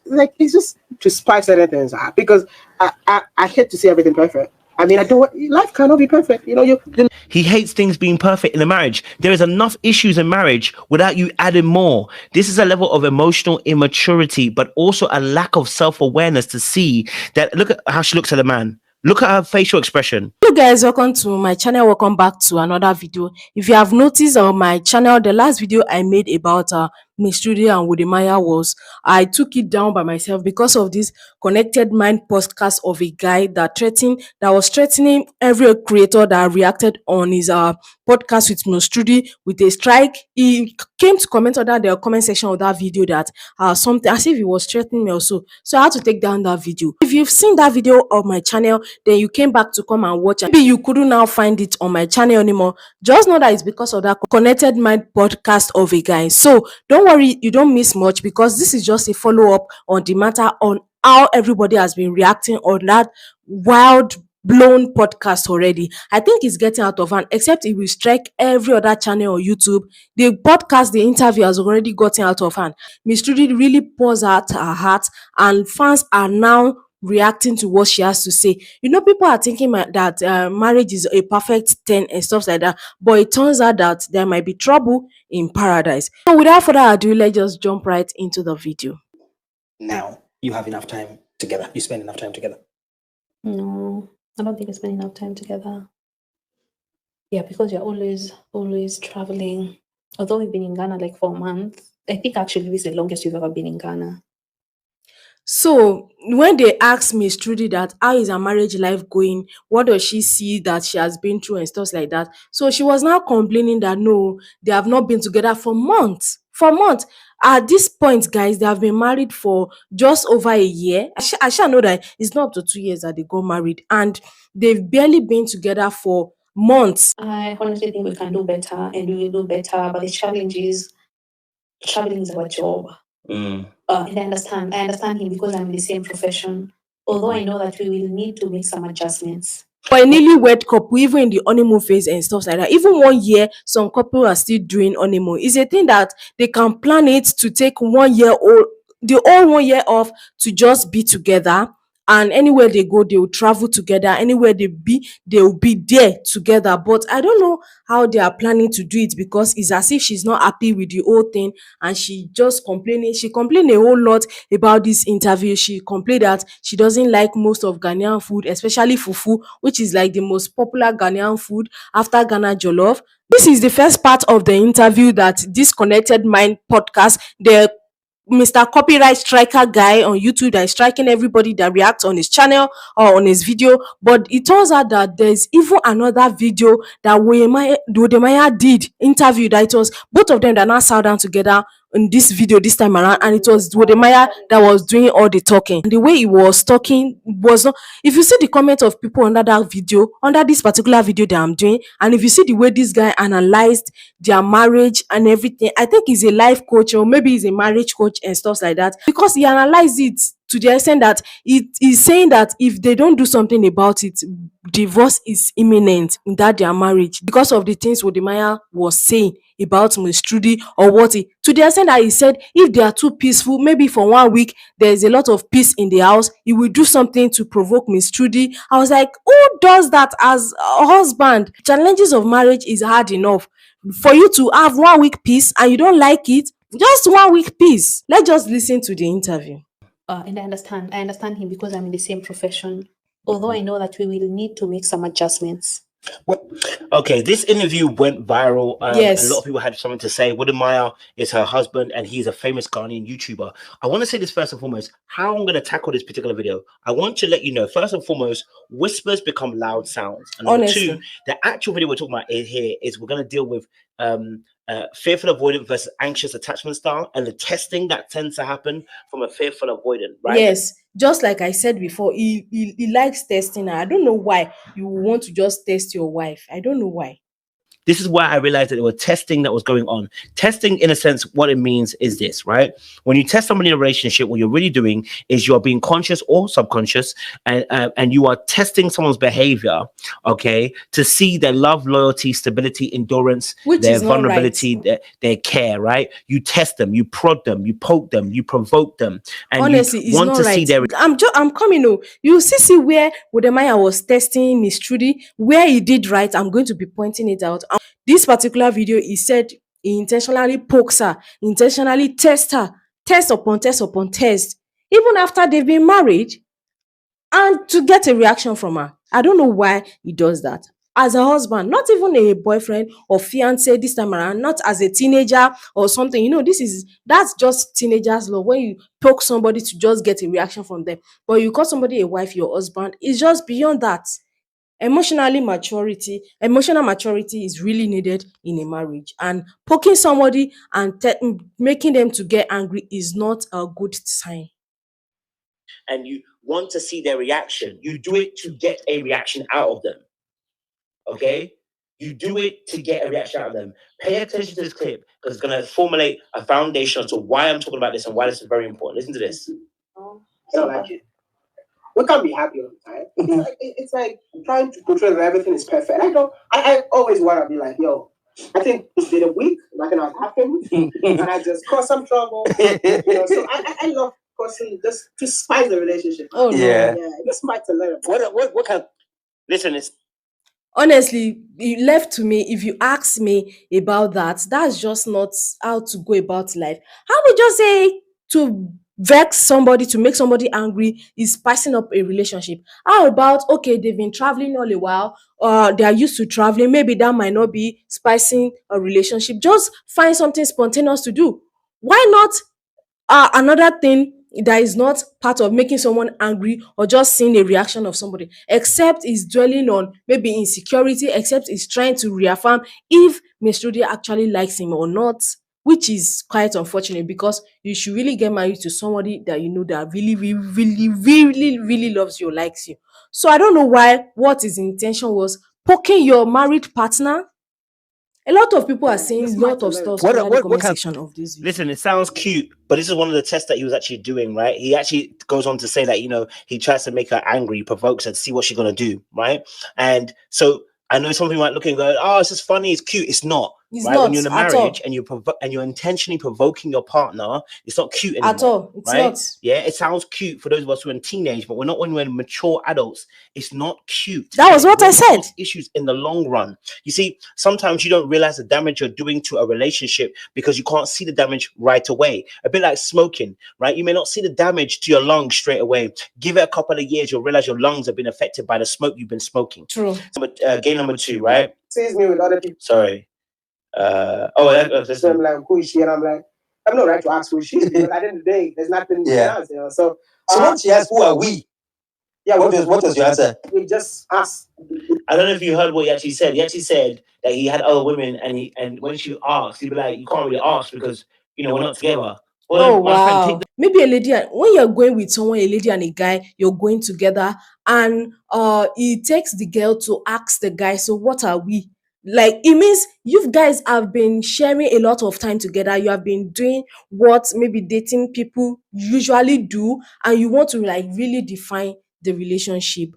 like it's just to spice everything up because I hate to see everything perfect. I mean, I don't want, life cannot be perfect. You know, you He hates things being perfect in a marriage. There is enough issues in marriage without you adding more. This is a level of emotional immaturity, but also a lack of self-awareness to see that. Look at how she looks at the man. Look at her facial expression. Hello guys, welcome to my channel. Welcome back to another video. If you have noticed on my channel, the last video I made about Miss Trudy and Wode was I took it down by myself because of this connected mind podcast of a guy that was threatening every creator that reacted on his podcast with Miss Trudy with a strike. He came to comment under the comment section of that video that something as if he was threatening me also. So I had to take down that video. If you've seen that video on my channel, then you came back to come and watch it. Maybe you couldn't now find it on my channel anymore. Just know that it's because of that connected mind podcast of a guy. So don't worry, you don't miss much because this is just a follow-up on the matter on how everybody has been reacting on that wild blown podcast already. I think it's getting out of hand, except it will strike every other channel on YouTube. The podcast, the interview has already gotten out of hand. Miss Trudy really pours out her heart, and fans are now reacting to what she has to say. You know, people are thinking that marriage is a perfect 10 and stuff like that, but it turns out that there might be trouble in paradise. So without further ado, let's just jump right into the video. now you have enough time together. You spend enough time together. No, I don't think we spend enough time together. Yeah, because you're always traveling. Although we've been in Ghana like for a month, I think actually this is the longest you've ever been in Ghana. So when they asked Miss Trudy that how is her marriage life going, what does she see that she has been through and stuff like that, so she was now complaining that no, they have not been together for months. For months. At this point, guys, they have been married for just over a year. I shall know that it's not up to 2 years that they got married, and they've barely been together for months. I honestly think we can do better and we will do better, but the challenge is traveling is our job. And I understand him because I'm in the same profession. Although I know that we will need to make some adjustments. For a newlywed couple, even in the honeymoon phase and stuff like that, even 1 year, some couple are still doing honeymoon. It's a thing that they can plan it to take 1 year or the whole 1 year off to just be together. And anywhere they go, they will travel together. Anywhere they will be there together. But I don't know how they are planning to do it because it's as if she's not happy with the whole thing, and she just complaining. She complained a whole lot about this interview. She complained that she doesn't like most of Ghanaian food, especially fufu, which is like the most popular Ghanaian food after Ghana jollof. This is the first part of the interview that this Connected Mind podcast, the Mr. Copyright Striker guy on YouTube that is striking everybody that reacts on his channel or on his video. But it turns out that there's even another video that Wode did interview that it was both of them that now sat down together in this video this time around, and it was Wode that was doing all the talking. And the way he was talking was not, if you see the comment of people under that video, under this particular video that I'm doing, and if you see the way this guy analyzed their marriage and everything, I think he's a life coach or maybe he's a marriage coach and stuff like that, because he analyzed it to the extent that it is saying that if they don't do something about it, divorce is imminent in that their marriage because of the things Wode was saying about Miss Trudy or what he, to the extent that he said if they are too peaceful, maybe for 1 week there's a lot of peace in the house, he will do something to provoke Miss Trudy. I was like, who does that as a husband? Challenges of marriage is hard enough. For you to have 1 week peace and you don't like it, just 1 week peace. Let's just listen to the interview. And I understand him because I'm in the same profession. Although I know that we will need to make some adjustments. Well, okay, this interview went viral. Yes. A lot of people had something to say. Wode is her husband, and he's a famous Ghanaian YouTuber. I want to say this first and foremost, how I'm going to tackle this particular video. I want to let you know, first and foremost, whispers become loud sounds. And number Honestly. two, the actual video we're talking about here is we're going to deal with fearful avoidant versus anxious attachment style, and the testing that tends to happen from a fearful avoidant, right? Yes, just like I said before, he likes testing her. I don't know why you want to just test your wife. I don't know why. This is why I realized that there was testing that was going on. Testing, in a sense, what it means is this, right? When you test somebody in a relationship, what you're really doing is you're being conscious or subconscious, and you are testing someone's behavior, okay, to see their love, loyalty, stability, endurance, Which their is not vulnerability, right. their care, right? You test them, you prod them, you poke them, you provoke them, and Honestly, you it's want not to see right. their I'm coming. Oh, you see where Wodemaya was testing Miss Trudy, where he did right. I'm going to be pointing it out. This particular video, he said he intentionally pokes her, intentionally test her, test upon test upon test, even after they've been married, and to get a reaction from her. I don't know why he does that. As a husband, not even a boyfriend or fiance this time around, not as a teenager or something. That's just teenagers' love. When you poke somebody to just get a reaction from them, but you call somebody a wife, your husband, it's just beyond that. Emotional maturity is really needed in a marriage, and poking somebody and making them to get angry is not a good sign. and you want to see their reaction. You do it to get a reaction out of them. Okay? You do it to get a reaction out of them. Pay attention to this clip because it's going to formulate a foundation as to why I'm talking about this and why this is very important. Listen to this. I don't like it. We can't be happy all the time. It's like trying to portray that everything is perfect. I always want to be like, yo, I think it's been a week, nothing has happened, and I just caused some trouble. So I love causing just to spice the relationship. Oh no. Yeah, just spice a little. What kind of... Listen, it's... Honestly, left to me, if you ask me about that, that's just not how to go about life. How would just say to vex somebody, to make somebody angry, is spicing up a relationship? How about, okay, they've been traveling all a while, they are used to traveling, maybe that might not be spicing a relationship. Just find something spontaneous to do. Why not another thing that is not part of making someone angry or just seeing a reaction of somebody, except is dwelling on maybe insecurity, except is trying to reaffirm if Miss Trudy actually likes him or not, which is quite unfortunate because you should really get married to somebody that you know that really, really, really, really, really loves you or likes you. So I don't know what his intention was. Poking your married partner. A lot of people are saying a lot of stuff in the comment section of this video. Listen, it sounds cute, but this is one of the tests that he was actually doing, right? He actually goes on to say that, he tries to make her angry, provokes her to see what she's going to do, right? And so I know some people might look and go, oh, it's just funny, it's cute. It's not. It's right? not When you're in a at all. marriage and you're intentionally provoking your partner, it's not cute anymore. At all. It's right? not. Yeah, it sounds cute for those of us who are in teenage, but we're not when we're mature adults. It's not cute. That was what I said. Issues in the long run. You see, sometimes you don't realize the damage you're doing to a relationship because you can't see the damage right away. A bit like smoking, right? You may not see the damage to your lungs straight away. Give it a couple of years, you'll realize your lungs have been affected by the smoke you've been smoking. True. Game number 2, right? Sees me with other people. Sorry. So I'm like, who is she? And I'm like, I have no right to ask who she is because at the end of the day, there's nothing to ask, So when she asked, who are we? Yeah, what was your answer? We just asked. I don't know if you heard what he actually said. He actually said that he had other women, and when she asked, he'd be like, you can't really ask because we're not together. Oh wow. Maybe a lady, when you're going with someone, a lady and a guy, you're going together, and it takes the girl to ask the guy, so what are we? Like, it means you guys have been sharing a lot of time together. You have been doing what maybe dating people usually do, and you want to like really define the relationship.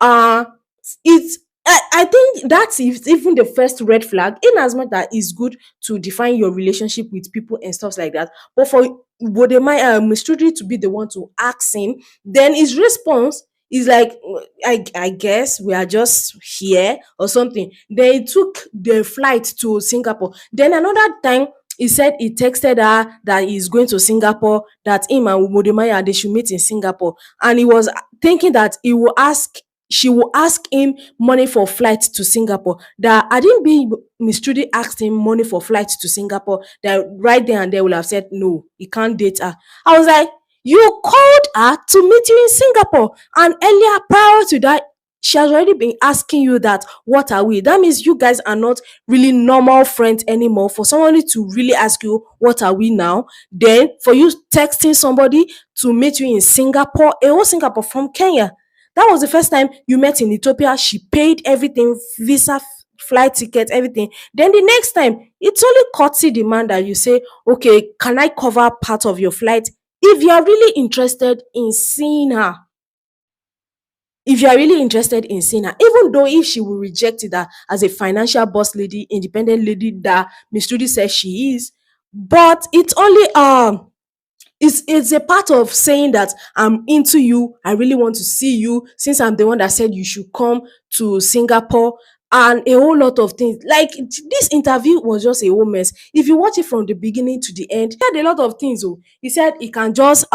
It's I think that's even the first red flag, in as much that it's good to define your relationship with people and stuff like that. But for Miss Trudy to be the one to ask him, then his response is like, I guess we are just here or something. They took the flight to Singapore. Then another time he said he texted her that he's going to Singapore, that him and Wodemaya, they should meet in Singapore. And he was thinking that she will ask him money for flight to Singapore. That I didn't be Miss Trudy asked him money for flight to Singapore, that right there and there will have said no, he can't date her. I was like, you called her to meet you in Singapore, and earlier prior to that, she has already been asking you that, what are we? That means you guys are not really normal friends anymore. For somebody to really ask you, what are we now? Then for you texting somebody to meet you in Singapore, a whole Singapore from Kenya. That was the first time you met in Ethiopia. She paid everything, visa, flight ticket, everything. Then the next time, it's only courtesy demand that you say, okay, can I cover part of your flight? If you are really interested in seeing her, if you are really interested in seeing her, even though if she will reject it as a financial boss lady, independent lady that Miss Trudy says she is, but it's only it's a part of saying that I'm into you. I really want to see you since I'm the one that said you should come to Singapore and a whole lot of things. Like this interview was just a whole mess. If you watch it from the beginning to the end, he had a lot of things. Oh, he said he can just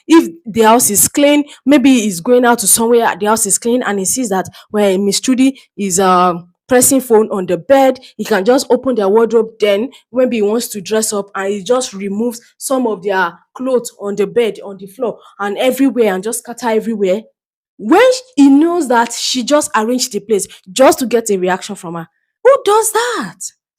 if the house is clean, maybe he's going out to somewhere, the house is clean, and he sees that when Miss Trudy is pressing phone on the bed, he can just open their wardrobe. Then maybe he wants to dress up and he just removes some of their clothes on the bed, on the floor and everywhere, and just scatter everywhere. When he knows that she just arranged the place just to get a reaction from her, who does that?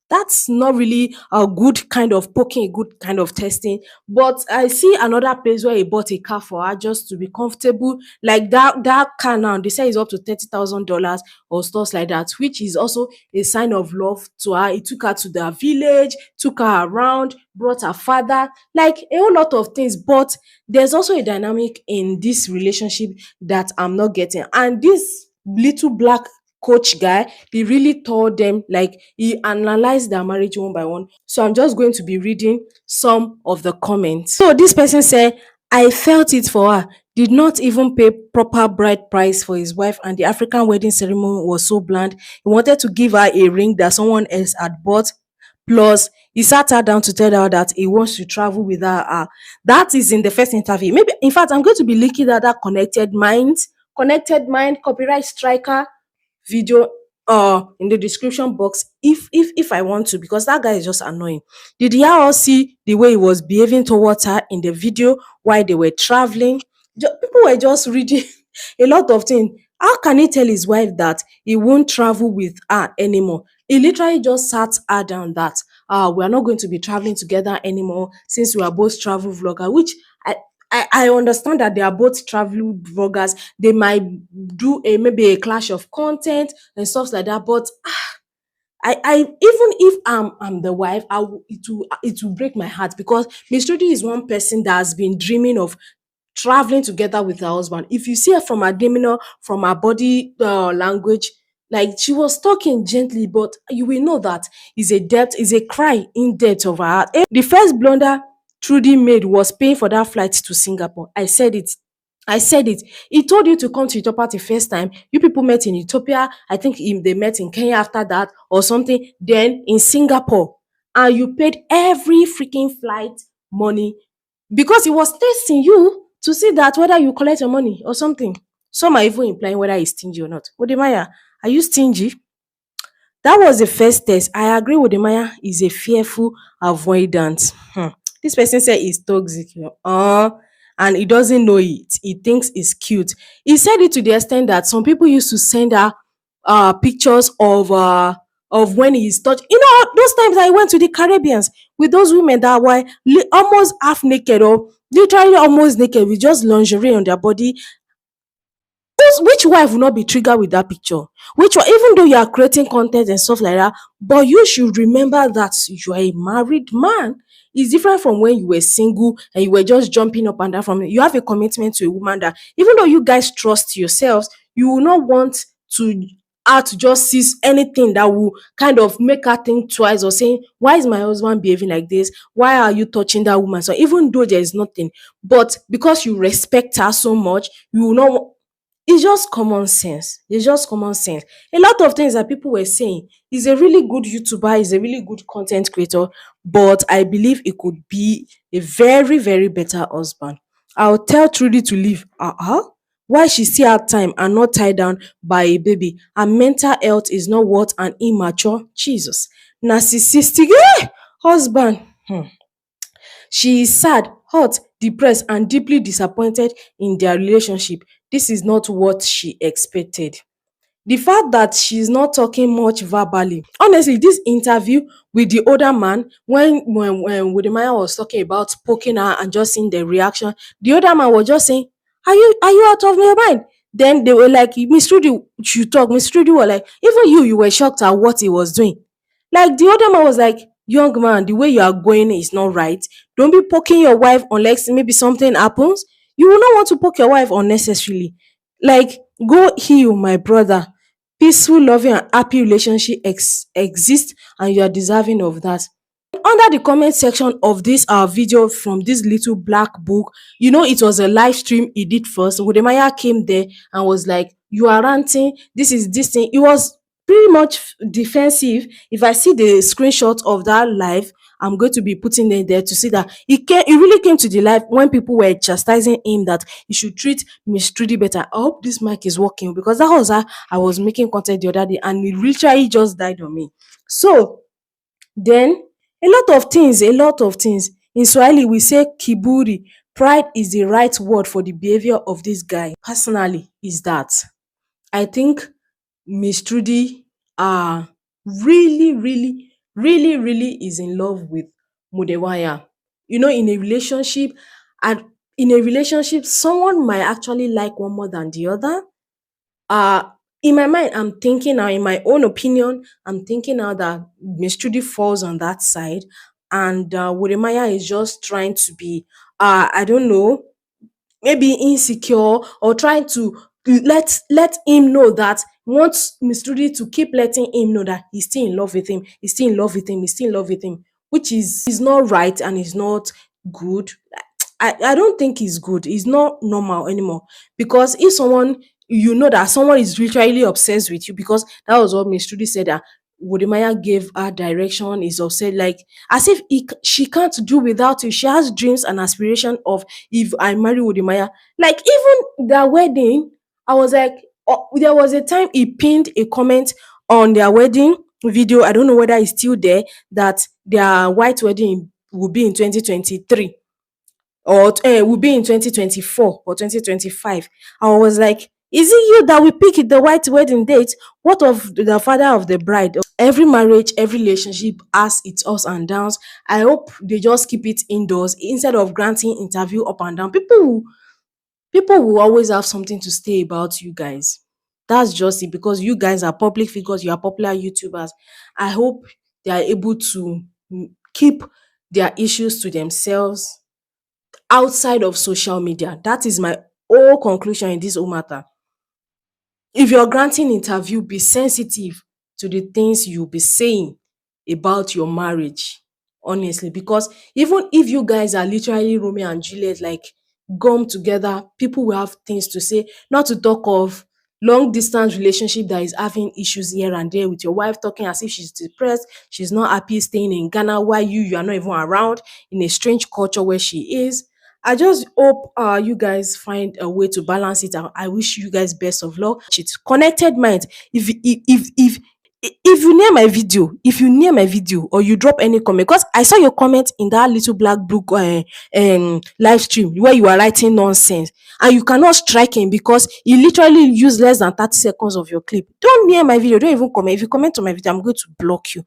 That's not really a good kind of poking, a good kind of testing. But I see another place where he bought a car for her just to be comfortable. Like that car now, they say is up to $30,000 or stuff like that, which is also a sign of love to her. He took her to the village, took her around, brought her father, like a whole lot of things. But there's also a dynamic in this relationship that I'm not getting. And this little black coach guy, he really told them, like he analyzed their marriage one by one. So I'm just going to be reading some of the comments. So this person said, I felt it for her. Did not even pay proper bride price for his wife, and the African wedding ceremony was so bland. He wanted to give her a ring that someone else had bought. Plus, he sat her down to tell her that he wants to travel with her. That is in the first interview. Maybe, in fact, I'm going to be linking that connected mind, copyright striker video in the description box if I want to, because that guy is just annoying. Did you all see the way he was behaving towards her in the video while they were traveling? People were just reading a lot of things. How can he tell his wife that he won't travel with her anymore? He literally just sat her down that we are not going to be traveling together anymore since we are both travel vloggers, which I understand that they are both travel vloggers. They might do a maybe a clash of content and stuff like that. But I even if I'm the wife, it will break my heart, because Miss Trudy is one person that has been dreaming of traveling together with her husband. If you see her from her demeanor, from her body language, like she was talking gently, but you will know that is a cry in depth of her heart. The first blunder Trudy made was paying for that flight to Singapore. I said it. I said it. He told you to come to Ethiopia the first time. You people met in Ethiopia. I think they met in Kenya after that or something. Then in Singapore. And you paid every freaking flight money because he was testing you to see that whether you collect your money or something. Some are even implying whether he's stingy or not. Odemaya, are you stingy? That was the first test. I agree with Maya is a fearful avoidant. This person said he's toxic. And he doesn't know it. He thinks it's cute. He said it to the extent that some people used to send her pictures of when he's touched. You know, those times I went to the Caribbeans with those women that were almost half naked or literally almost naked with just lingerie on their body. Which wife will not be triggered with that picture? Which one, even though you are creating content and stuff like that, but you should remember that you are a married man. It's different from when you were single and you were just jumping up and down from it. You have a commitment to a woman that even though you guys trust yourselves, you will not want to her to just see anything that will kind of make her think twice or saying, why is my husband behaving like this? Why are you touching that woman? So even though there is nothing, but because you respect her so much, you will not it's just common sense. It's just common sense. A lot of things that people were saying. He's a really good YouTuber, he's a really good content creator, but I believe it could be a very, very better husband. I'll tell Trudy to leave. Why she still have time and not tied down by a baby? Her mental health is not what an immature Jesus. Narcissistic husband. She is sad, hurt, depressed, and deeply disappointed in their relationship. This is not what she expected. The fact that she's not talking much verbally. Honestly, this interview with the older man, when Wodemaya was talking about poking her and just seeing the reaction, the older man was just saying, are you out of your mind? Then they were like, Miss Trudy, you talk. Miss Trudy were like, even you were shocked at what he was doing. Like the other man was like, young man, the way you are going is not right. Don't be poking your wife unless maybe something happens. You will not want to poke your wife unnecessarily. Like, go heal, my brother. Peaceful, loving, and happy relationship exist, and you are deserving of that. Under the comment section of this our video from this little black book, it was a live stream he did first. Wodemaya came there and was like, you are ranting, this is this thing. It was pretty much defensive. If I see the screenshot of that live, I'm going to be putting it there to see that he really came to the live when people were chastising him that he should treat Miss Trudy better. I hope this mic is working, because that was how I was making content the other day and it literally just died on me. So then a lot of things. In Swahili, we say kiburi. Pride is the right word for the behavior of this guy. Personally, is that I think Miss Trudy really, really, really, really is in love with Mudewaya. In a relationship, and someone might actually like one more than the other. uh in my mind, I'm thinking now, in my own opinion, I'm thinking now that Miss Trudy falls on that side, and Wuremaya is just trying to be, I don't know, maybe insecure, or trying to let him know that he wants Miss Trudy to keep letting him know that he's still in love with him, he's still in love with him, he's still in love with him, which is not right and is not good. I don't think it's good. It's not normal anymore. Because if someone, that someone is literally obsessed with you, because that was what Miss Trudy said, that Wodemaya gave her direction, is upset, like as if she can't do without you. She has dreams and aspiration of, if I marry Wodemaya, like even their wedding, I was like, there was a time he pinned a comment on their wedding video. I don't know whether it's still there, that their white wedding will be in 2023, or will be in 2024 or 2025. I was like, is it you that will pick the white wedding date? What of the father of the bride? Every marriage, every relationship has its ups and downs. I hope they just keep it indoors instead of granting interview up and down. People will always have something to say about you guys. That's just it, because you guys are public figures, you are popular YouTubers. I hope they are able to keep their issues to themselves outside of social media. That is my whole conclusion in this whole matter. If you're granting interview, be sensitive to the things you'll be saying about your marriage, honestly, because even if you guys are literally Romeo and Juliet, like gum together, people will have things to say. Not to talk of long distance relationship that is having issues here and there, with your wife talking as if she's depressed, she's not happy staying in Ghana, while you are not even around, in a strange culture where she is. I just hope you guys find a way to balance it out. I wish you guys best of luck. Connected mind. If you near my video, or you drop any comment, because I saw your comment in that little black book live stream where you are writing nonsense, and you cannot strike him because he literally used less than 30 seconds of your clip. Don't near my video, don't even comment. If you comment on my video, I'm going to block you.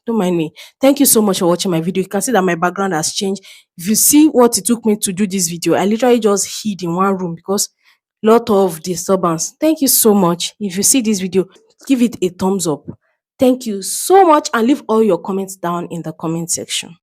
Don't mind me. Thank you so much for watching my video. You can see that my background has changed. If you see what it took me to do this video, I literally just hid in one room because lot of disturbance. Thank you so much. If you see this video, give it a thumbs up. Thank you so much, and leave all your comments down in the comment section.